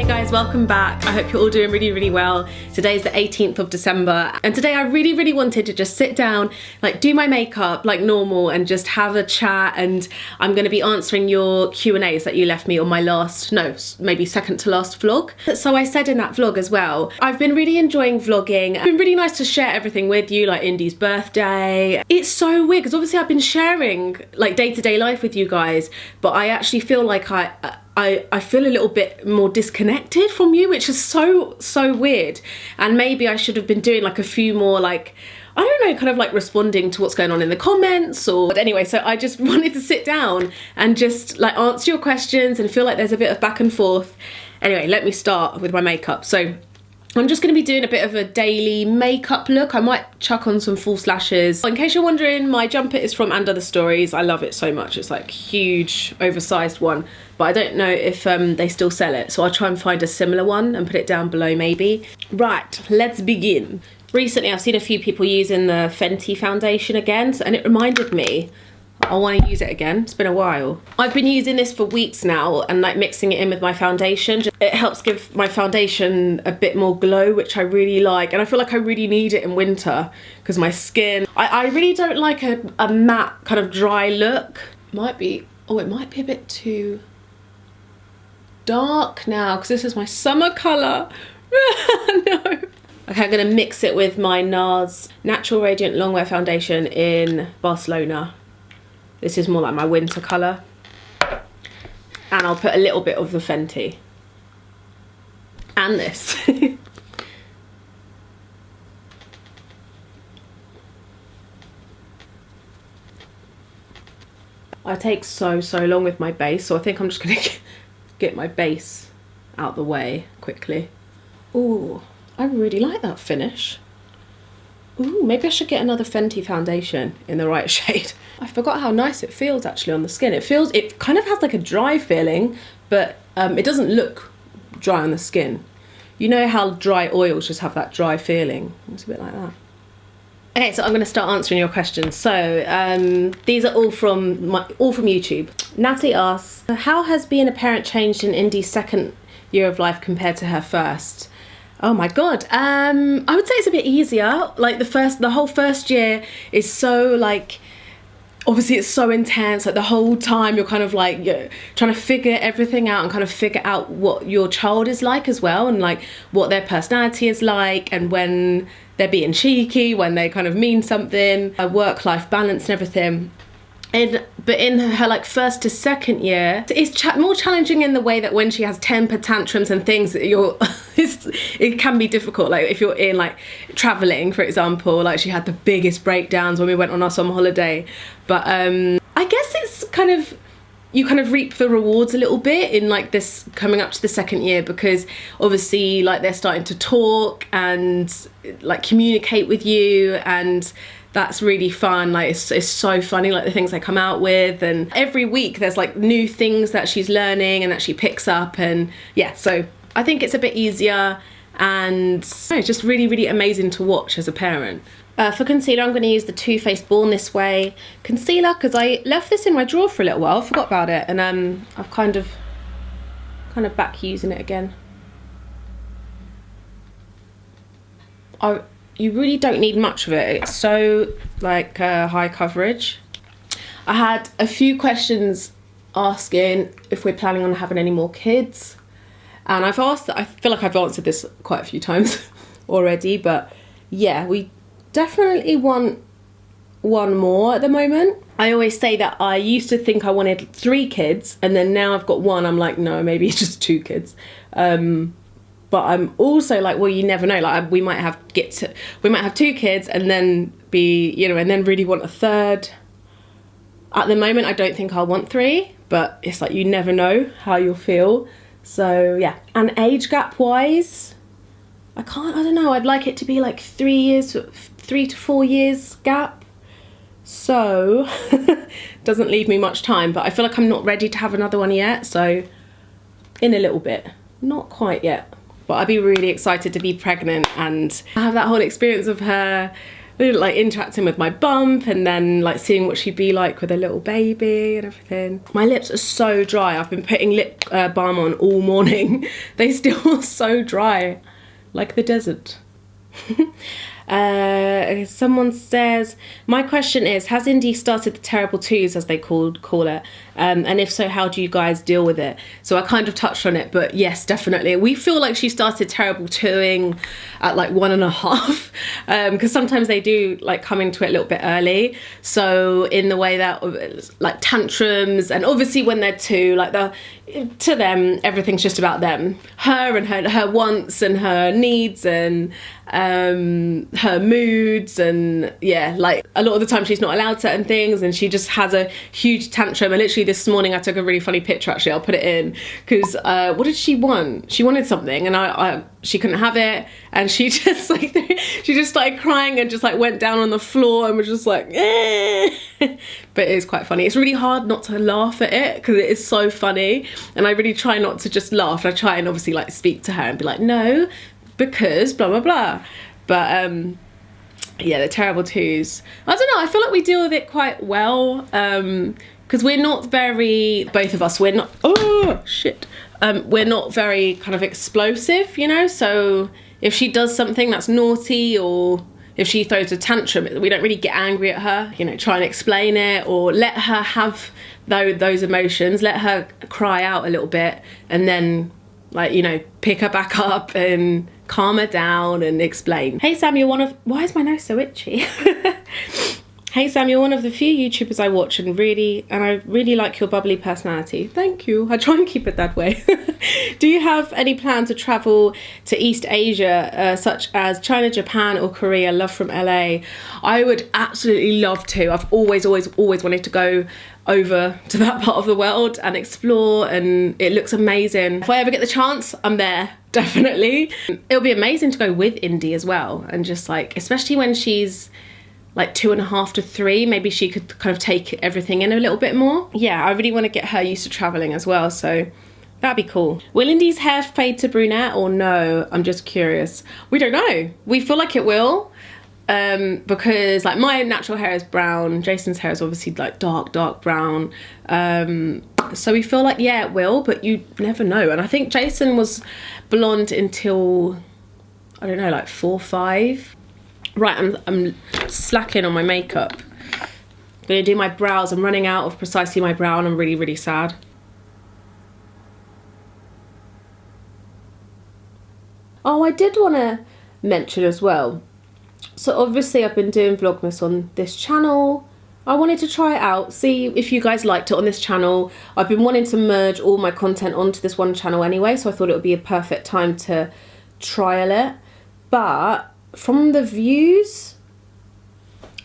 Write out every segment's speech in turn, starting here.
guys, welcome back. I hope you're all doing really well. Today's the 18th of December and today I really wanted to just sit down, like do my makeup like normal and just have a chat, and I'm going to be answering your Q&As that you left me on my last, no, maybe second to last vlog. So I said in that vlog as well, I've been really enjoying vlogging. It's been really nice to share everything with you, like Indy's birthday. It's so weird because obviously I've been sharing like day-to-day life with you guys, but I actually feel like I feel a little bit more disconnected from you, which is so weird. And maybe I should have been doing like a few more, like, I don't know, kind of like responding to what's going on in the comments or, but anyway, so I just wanted to sit down and just like answer your questions and feel like there's a bit of back and forth. Anyway, let me start with my makeup. So I'm just going to be doing a bit of a daily makeup look. I might chuck on some false lashes. In case you're wondering, my jumper is from Under the Stories. I love it so much. It's like huge, oversized one, but I don't know if they still sell it. So I'll try and find a similar one and put it down below maybe. Right, let's begin. Recently, I've seen a few people using the Fenty foundation again, and it reminded me I want to use it again. It's been a while. I've been using this for weeks now and like mixing it in with my foundation. It helps give my foundation a bit more glow, which I really like. And I feel like I really need it in winter because my skin, I really don't like a matte kind of dry look. Might be, oh, it might be a bit too dark now because this is my summer colour. No. Okay, I'm going to mix it with my NARS Natural Radiant Longwear Foundation in Barcelona. This is more like my winter colour. And I'll put a little bit of the Fenty. And this. I take so long with my base, so I think I'm just going to get my base out the way quickly. Ooh, I really like that finish. Ooh, maybe I should get another Fenty foundation in the right shade. I forgot how nice it feels actually on the skin. It kind of has like a dry feeling, but it doesn't look dry on the skin. You know how dry oils just have that dry feeling? It's a bit like that. Okay, so I'm going to start answering your questions. So these are all from YouTube. Natty asks, how has being a parent changed in Indy's second year of life compared to her first? Oh my god, I would say it's a bit easier. Like the whole first year is so like, obviously it's so intense, like the whole time you're kind of like, you're trying to figure everything out and kind of figure out what your child is like as well, and like what their personality is like, and when they're being cheeky, when they kind of mean something, a work-life balance and everything. But in her like first to second year, it's more challenging in the way that when she has temper tantrums and things, it can be difficult. Like if you're in like traveling, for example, like she had the biggest breakdowns when we went on our summer holiday. But I guess it's kind of, you kind of reap the rewards a little bit in like this coming up to the second year, because obviously like they're starting to talk and like communicate with you, and that's really fun. Like it's so funny, like the things they come out with, and every week there's like new things that she's learning and that she picks up, and yeah, so I think it's a bit easier, and it's just really amazing to watch as a parent. For concealer, I'm going to use the Too Faced Born This Way concealer because I left this in my drawer for a little while, forgot about it, and I've kind of back using it again. You really don't need much of it. It's so like high coverage. I had a few questions asking if we're planning on having any more kids, and I feel like I've answered this quite a few times already, but yeah, we definitely want one more at the moment. I always say that I used to think I wanted 3 kids, and then now I've got 1, I'm like, no, maybe it's just 2 kids. But I'm also like, well, you never know. Like we might have 2 kids and then be, you know, and then really want a 3rd. At the moment, I don't think I'll want 3, but it's like you never know how you'll feel. So yeah. And age gap wise, I don't know. I'd like it to be like 3 to 4 years gap. So doesn't leave me much time, but I feel like I'm not ready to have another one yet. So in a little bit, not quite yet. But I'd be really excited to be pregnant and have that whole experience of her like interacting with my bump and then like seeing what she'd be like with a little baby and everything. My lips are so dry. I've been putting lip balm on all morning. They still are so dry, like the desert. Someone says, my question is, has Indy started the terrible twos, as they call it, and if so, how do you guys deal with it? So I kind of touched on it, but yes, definitely we feel like she started terrible twoing at like 1.5, because sometimes they do like come into it a little bit early, so in the way that like tantrums, and obviously when they're two, like to them everything's just about them, her and her wants and her needs and her moods, and yeah, like a lot of the time she's not allowed certain things and she just has a huge tantrum. And literally this morning I took a really funny picture, actually I'll put it in, because what did she want? She wanted something and she couldn't have it, and she just like she just started crying and just like went down on the floor and was just like eh. But it is quite funny. It's really hard not to laugh at it because it is so funny, and I really try not to just laugh. I try and obviously like speak to her and be like, no, because blah blah blah. But yeah, the terrible twos, I don't know, I feel like we deal with it quite well, because we're not very, both of us, we're not, oh shit, we're not very kind of explosive, you know, so if she does something that's naughty, or if she throws a tantrum, we don't really get angry at her, you know, try and explain it, or let her have those emotions, let her cry out a little bit, and then like, you know, pick her back up and calm her down and explain. Hey Sam, you're one of, why is my nose so itchy? Hey Sam, you're one of the few YouTubers I watch and I really like your bubbly personality. Thank you. I try and keep it that way. Do you have any plan to travel to East Asia, such as China, Japan or Korea? Love from LA. I would absolutely love to. I've always wanted to go over to that part of the world and explore, and it looks amazing. If I ever get the chance, I'm there, definitely. It'll be amazing to go with Indy as well, and just like, especially when she's like 2.5 to 3, maybe she could kind of take everything in a little bit more. Yeah, I really want to get her used to traveling as well, so that'd be cool. Will Indy's hair fade to brunette or no? I'm just curious. We don't know. We feel like it will, because like my natural hair is brown, Jason's hair is obviously like dark brown, so we feel like yeah, it will, but you never know. And I think Jason was blonde until, I don't know, like 4, 5. Right, I'm slacking on my makeup. I'm gonna do my brows. I'm running out of precisely my brow and I'm really sad. Oh, I did want to mention as well, so obviously I've been doing Vlogmas on this channel. I wanted to try it out, see if you guys liked it on this channel. I've been wanting to merge all my content onto this one channel anyway, so I thought it would be a perfect time to trial it. But from the views,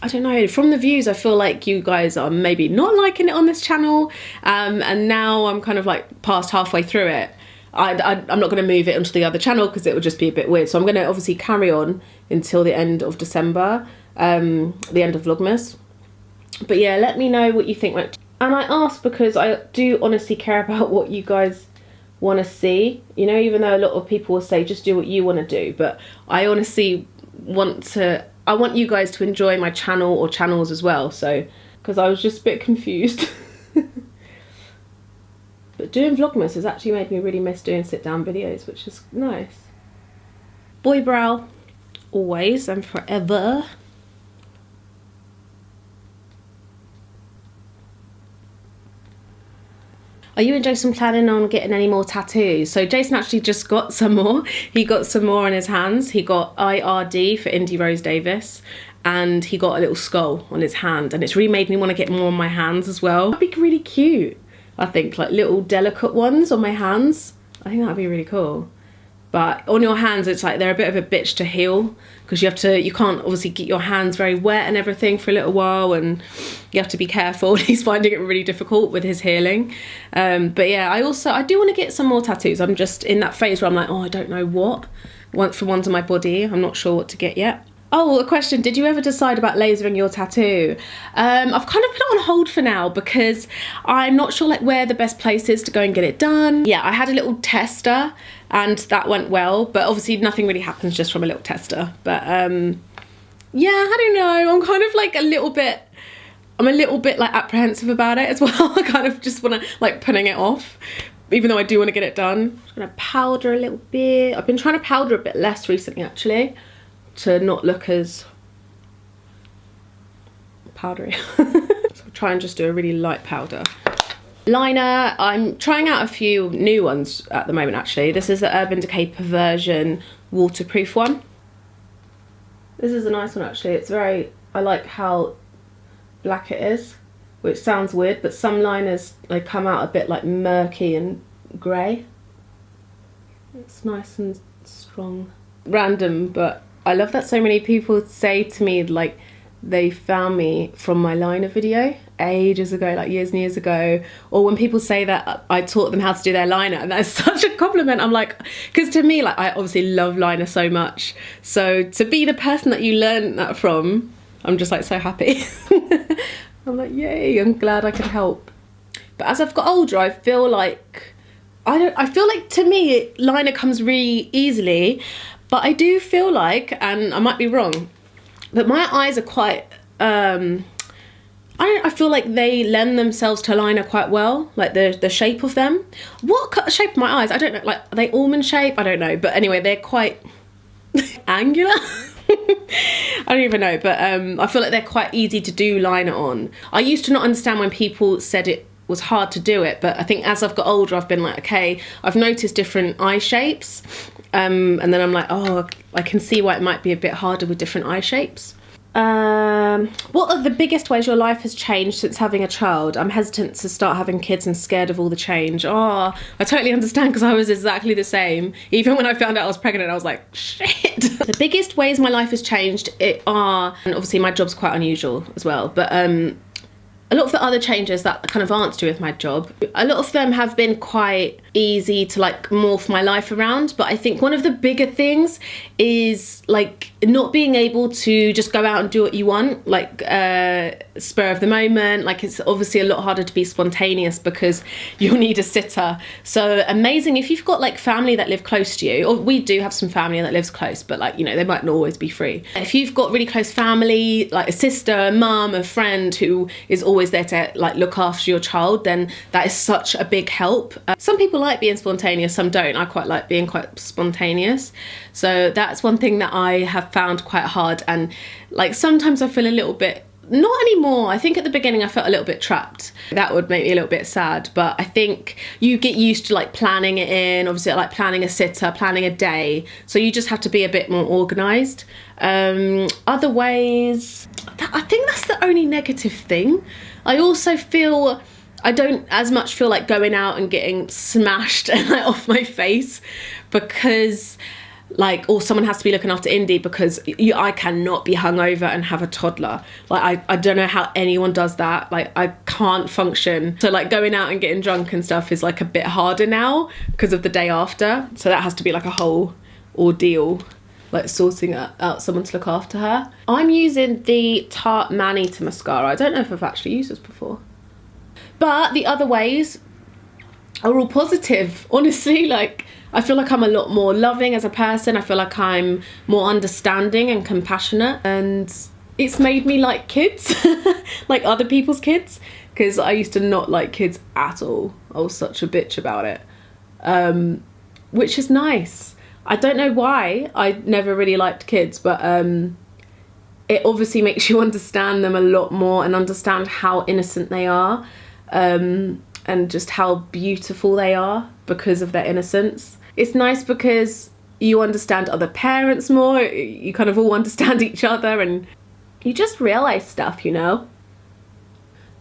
I don't know, from the views I feel like you guys are maybe not liking it on this channel, and now I'm kind of like past halfway through it. I'm not going to move it onto the other channel because it would just be a bit weird, so I'm going to obviously carry on until the end of December, the end of Vlogmas. But yeah, let me know what you think. And I ask because I do honestly care about what you guys want to see, you know, even though a lot of people will say just do what you want to do, but I honestly I want you guys to enjoy my channel or channels as well, so, because I was just a bit confused. But doing Vlogmas has actually made me really miss doing sit down videos, which is nice. Boy brow, always and forever. Are you and Jason planning on getting any more tattoos? So Jason actually just got some more. He got some more on his hands. He got IRD for Indy Rose Davis, and he got a little skull on his hand, and it's really made me want to get more on my hands as well. That'd be really cute, I think, like little delicate ones on my hands. I think that'd be really cool. But on your hands, it's like they're a bit of a bitch to heal, because you can't obviously get your hands very wet and everything for a little while, and you have to be careful. He's finding it really difficult with his healing. But yeah, I do want to get some more tattoos. I'm just in that phase where I'm like, oh, I don't know what. For ones on my body, I'm not sure what to get yet. Oh, a question, did you ever decide about lasering your tattoo? I've kind of put it on hold for now because I'm not sure like where the best place is to go and get it done. Yeah, I had a little tester and that went well, but obviously nothing really happens just from a little tester. But Yeah, I don't know. I'm kind of like a little bit like apprehensive about it as well. I kind of just want to like putting it off, even though I do want to get it done. I'm just gonna powder a little bit. I've been trying to powder a bit less recently actually, to not look as powdery. So I'll try and just do a really light powder. Liner, I'm trying out a few new ones at the moment actually. This is the Urban Decay Perversion waterproof one. This is a nice one actually. It's very, I like how black it is, which sounds weird, but some liners, they come out a bit like murky and grey. It's nice and strong. Random, but I love that so many people say to me like they found me from my liner video ages ago, like years and years ago, or when people say that I taught them how to do their liner, and that's such a compliment. I'm like, because to me, like, I obviously love liner so much, so to be the person that you learned that from, I'm just like so happy. I'm like, yay, I'm glad I could help. But as I've got older, I feel like I feel like to me liner comes really easily, but I do feel like, and I might be wrong, but my eyes are quite I feel like they lend themselves to liner quite well, like the shape of them. What shape of my eyes? I don't know, like, are they almond shape? I don't know, but anyway, they're quite angular. I don't even know, but I feel like they're quite easy to do liner on. I used to not understand when people said it was hard to do it, but I think as I've got older, I've been like, okay, I've noticed different eye shapes, and then I'm like, oh, I can see why it might be a bit harder with different eye shapes. What are the biggest ways your life has changed since having a child? I'm hesitant to start having kids and scared of all the change. Oh, I totally understand, because I was exactly the same. Even when I found out I was pregnant, I was like, shit. The biggest ways my life has changed and obviously my job's quite unusual as well, but a lot of the other changes that kind of aren't to do with my job, a lot of them have been quite easy to like morph my life around, but I think one of the bigger things is like not being able to just go out and do what you want, like spur of the moment. Like, it's obviously a lot harder to be spontaneous because you'll need a sitter. So amazing if you've got like family that live close to you, or we do have some family that lives close, but like, you know, they might not always be free. If you've got really close family, like a sister, a mum, a friend who is always there to like look after your child, then that is such a big help. Some people like being spontaneous, some don't. I quite like being quite spontaneous, so that's one thing that I have found quite hard. And like sometimes I feel a little bit, not anymore, I think at the beginning I felt a little bit trapped. That would make me a little bit sad, but I think you get used to like planning it in. Obviously I like planning a sitter, planning a day, so you just have to be a bit more organised. Other ways, I think that's the only negative thing. I also feel I don't as much feel like going out and getting smashed and like off my face, because like, or someone has to be looking after Indy, because I cannot be hungover and have a toddler. Like, I don't know how anyone does that. Like, I can't function. So like going out and getting drunk and stuff is like a bit harder now because of the day after. So that has to be like a whole ordeal, like sorting out someone to look after her. I'm using the Tarte Man-Eater mascara. I don't know if I've actually used this before. But the other ways are all positive, honestly. Like, I feel like I'm a lot more loving as a person. I feel like I'm more understanding and compassionate, and it's made me like kids, like other people's kids, because I used to not like kids at all. I was such a bitch about it, which is nice. I don't know why I never really liked kids, but it obviously makes you understand them a lot more and understand how innocent they are. And just how beautiful they are because of their innocence. It's nice because you understand other parents more, you kind of all understand each other, and you just realise stuff, you know?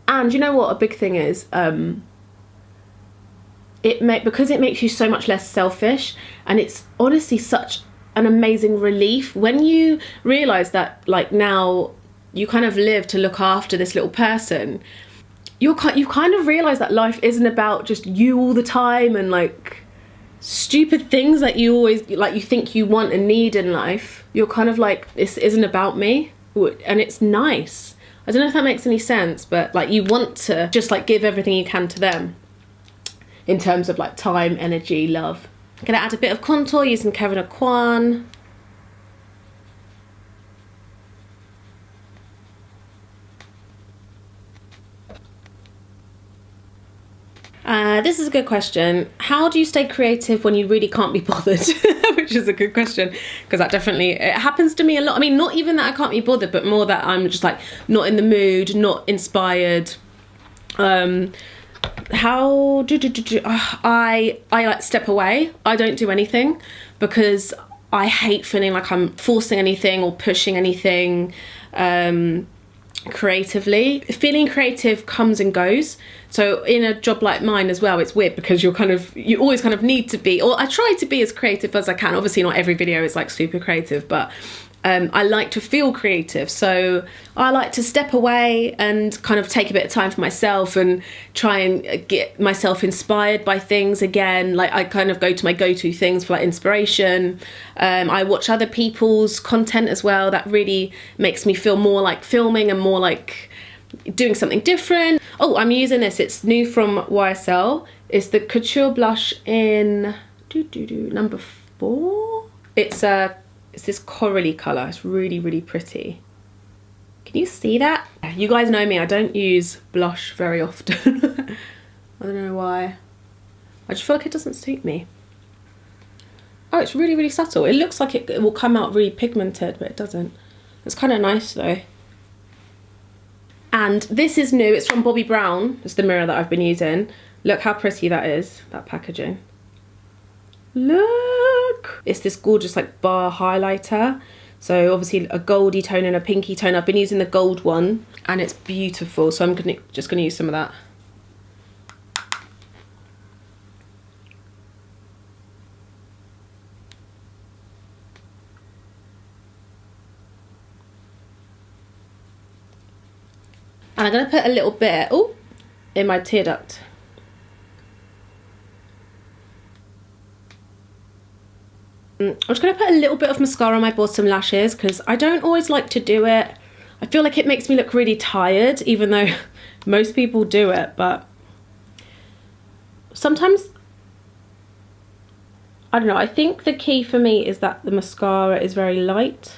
And you know what a big thing is? Because it makes you so much less selfish, and it's honestly such an amazing relief when you realise that like now you kind of live to look after this little person. You kind of realise that life isn't about just you all the time and like stupid things that you always like you think you want and need in life. You're kind of like, this isn't about me, and it's nice. I don't know if that makes any sense, but like you want to just like give everything you can to them in terms of like time, energy, love. I'm gonna add a bit of contour using Kevin Aquan. This is a good question. How do you stay creative when you really can't be bothered? Which is a good question, because that definitely, it happens to me a lot. I mean, not even that I can't be bothered, but more that I'm just like not in the mood, not inspired. I like step away. I don't do anything because I hate feeling like I'm forcing anything or pushing anything creatively. Feeling creative comes and goes. So in a job like mine as well, it's weird because you always kind of need to be, or I try to be as creative as I can. Obviously not every video is like super creative, but I like to feel creative. So I like to step away and kind of take a bit of time for myself and try and get myself inspired by things again. Like I kind of go to my go-to things for like inspiration. I watch other people's content as well. That really makes me feel more like filming and more like doing something different. Oh, I'm using this. It's new from YSL. It's the Couture Blush in number 4. It's this corally colour. It's really, really pretty. Can you see that? You guys know me, I don't use blush very often. I don't know why. I just feel like it doesn't suit me. Oh, it's really, really subtle. It looks like it will come out really pigmented, but it doesn't. It's kind of nice though. And this is new. It's from Bobbi Brown. It's the mirror that I've been using. Look how pretty that is, that packaging. Look! It's this gorgeous like bar highlighter. So obviously a goldy tone and a pinky tone. I've been using the gold one and it's beautiful. So I'm just gonna use some of that. And I'm gonna put a little bit, in my tear duct. I'm just going to put a little bit of mascara on my bottom lashes because I don't always like to do it. I feel like it makes me look really tired, even though most people do it, but sometimes, I don't know, I think the key for me is that the mascara is very light,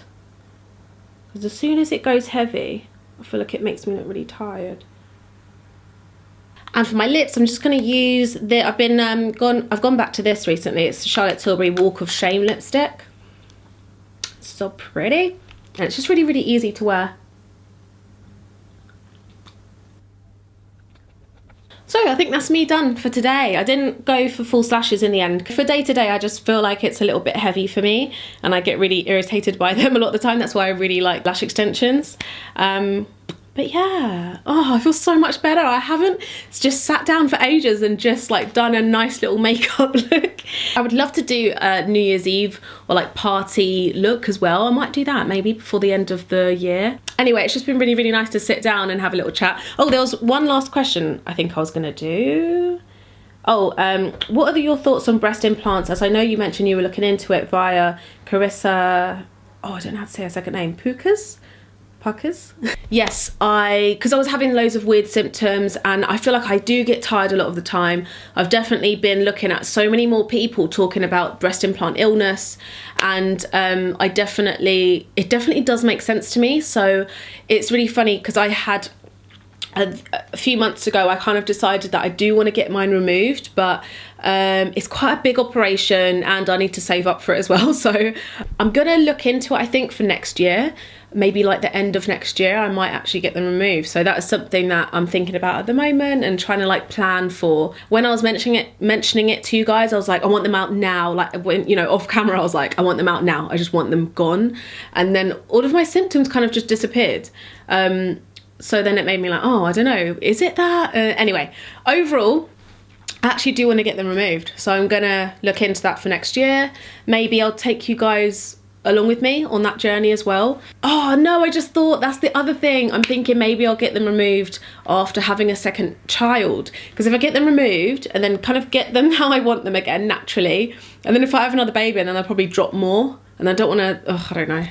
because as soon as it goes heavy, I feel like it makes me look really tired. And for my lips, I'm just going to use the, I've gone back to this recently. It's Charlotte Tilbury Walk of Shame lipstick. So pretty. And it's just really, really easy to wear. So I think that's me done for today. I didn't go for full lashes in the end. For day to day, I just feel like it's a little bit heavy for me and I get really irritated by them a lot of the time. That's why I really like lash extensions. But yeah, I feel so much better. I haven't just sat down for ages and just like done a nice little makeup look. I would love to do a New Year's Eve or like party look as well. I might do that maybe before the end of the year. Anyway, it's just been really, really nice to sit down and have a little chat. Oh, there was one last question I think I was gonna do. What are your thoughts on breast implants? As I know you mentioned you were looking into it via Carissa, I don't know how to say her second name, Pukas? Yes, because I was having loads of weird symptoms and I feel like I do get tired a lot of the time. I've definitely been looking at so many more people talking about breast implant illness and it definitely does make sense to me. So it's really funny because I had a few months ago I kind of decided that I do want to get mine removed, but it's quite a big operation and I need to save up for it as well. So I'm gonna look into it, I think, for next year. Maybe like the end of next year I might actually get them removed. So that is something that I'm thinking about at the moment and trying to like plan for. When I was mentioning it to you guys, I was like, I want them out now. Like when, you know, off camera, I was like, I want them out now. I just want them gone. And then all of my symptoms kind of just disappeared. So then it made me like, oh, I don't know, is it that? Anyway, overall, I actually do want to get them removed. So I'm gonna look into that for next year. Maybe I'll take you guys along with me on that journey as well. Oh no, I just thought that's the other thing. I'm thinking maybe I'll get them removed after having a second child. Because if I get them removed and then kind of get them how I want them again naturally, and then if I have another baby and then I'll probably drop more, and I don't want to, I don't know.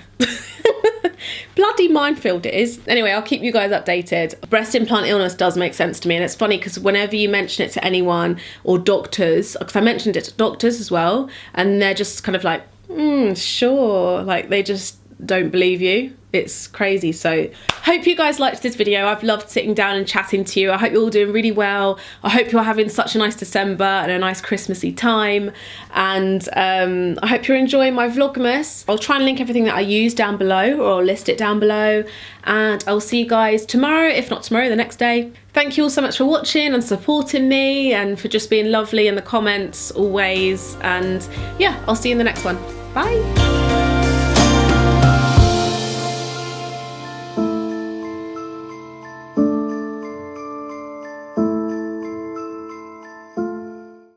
Bloody minefield it is. Anyway, I'll keep you guys updated. Breast implant illness does make sense to me, and it's funny because whenever you mention it to anyone or doctors, because I mentioned it to doctors as well, and they're just kind of like, sure, like they just don't believe you. It's crazy. So hope you guys liked this video. I've loved sitting down and chatting to you. I hope you're all doing really well. I hope you're having such a nice December and a nice Christmassy time. And I hope you're enjoying my Vlogmas. I'll try and link everything that I use down below, or I'll list it down below. And I'll see you guys tomorrow, if not tomorrow, the next day. Thank you all so much for watching and supporting me, and for just being lovely in the comments always. And yeah, I'll see you in the next one. Bye.